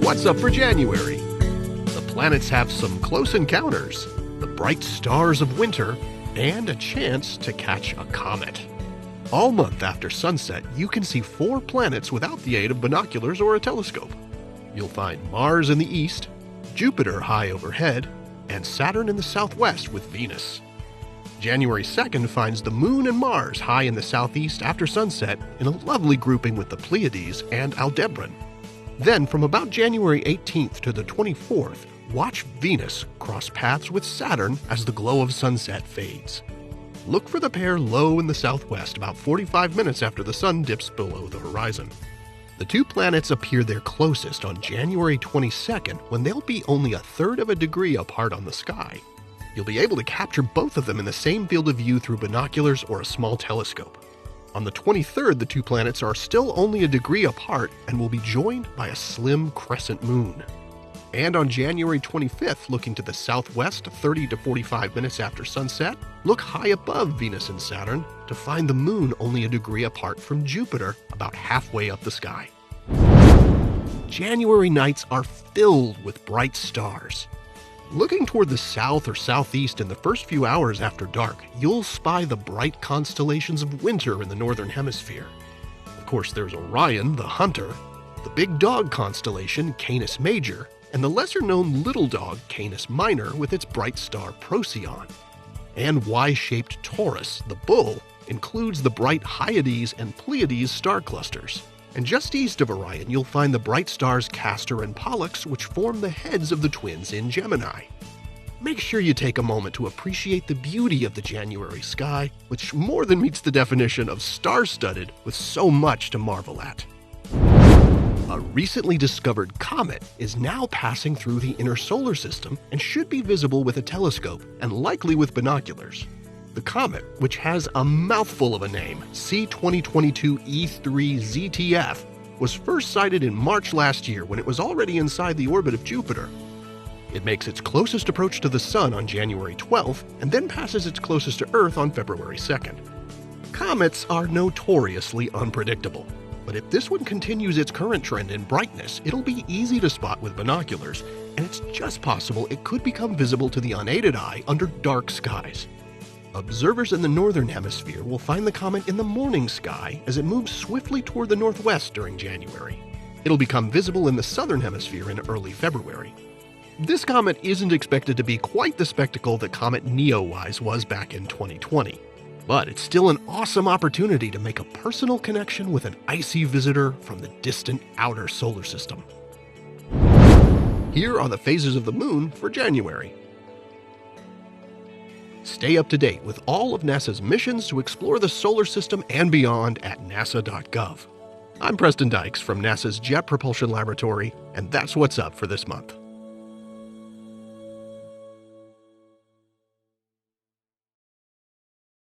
What's up for January? The planets have some close encounters, the bright stars of winter, and a chance to catch a comet. All month after sunset, you can see 4 planets without the aid of binoculars or a telescope. You'll find Mars in the east, Jupiter high overhead, and Saturn in the southwest with Venus. January 2nd finds the Moon and Mars high in the southeast after sunset in a lovely grouping with the Pleiades and Aldebaran. Then from about January 18th to the 24th, watch Venus cross paths with Saturn as the glow of sunset fades. Look for the pair low in the southwest about 45 minutes after the sun dips below the horizon. The 2 planets appear their closest on January 22nd when they'll be only 1/3 of a degree apart on the sky. You'll be able to capture both of them in the same field of view through binoculars or a small telescope. On the 23rd, the 2 planets are still only a degree apart and will be joined by a slim crescent moon. And on January 25th, looking to the southwest 30 to 45 minutes after sunset, look high above Venus and Saturn to find the moon only a degree apart from Jupiter, about halfway up the sky. January nights are filled with bright stars. Looking toward the south or southeast in the first few hours after dark, you'll spy the bright constellations of winter in the Northern Hemisphere. Of course, there's Orion, the hunter, the big dog constellation, Canis Major, and the lesser-known little dog, Canis Minor, with its bright star Procyon. And Y-shaped Taurus, the bull, includes the bright Hyades and Pleiades star clusters. And just east of Orion, you'll find the bright stars Castor and Pollux, which form the heads of the twins in Gemini. Make sure you take a moment to appreciate the beauty of the January sky, which more than meets the definition of star-studded with so much to marvel at. A recently discovered comet is now passing through the inner solar system and should be visible with a telescope and likely with binoculars. The comet, which has a mouthful of a name, C2022 E3 ZTF, was first sighted in March last year when it was already inside the orbit of Jupiter. It makes its closest approach to the Sun on January 12th and then passes its closest to Earth on February 2nd. Comets are notoriously unpredictable, but if this one continues its current trend in brightness, it'll be easy to spot with binoculars, and it's just possible it could become visible to the unaided eye under dark skies. Observers in the Northern Hemisphere will find the comet in the morning sky as it moves swiftly toward the northwest during January. It'll become visible in the Southern Hemisphere in early February. This comet isn't expected to be quite the spectacle that Comet Neowise was back in 2020, but it's still an awesome opportunity to make a personal connection with an icy visitor from the distant outer solar system. Here are the phases of the moon for January. Stay up to date with all of NASA's missions to explore the solar system and beyond at nasa.gov. I'm Preston Dykes from NASA's Jet Propulsion Laboratory, and that's what's up for this month.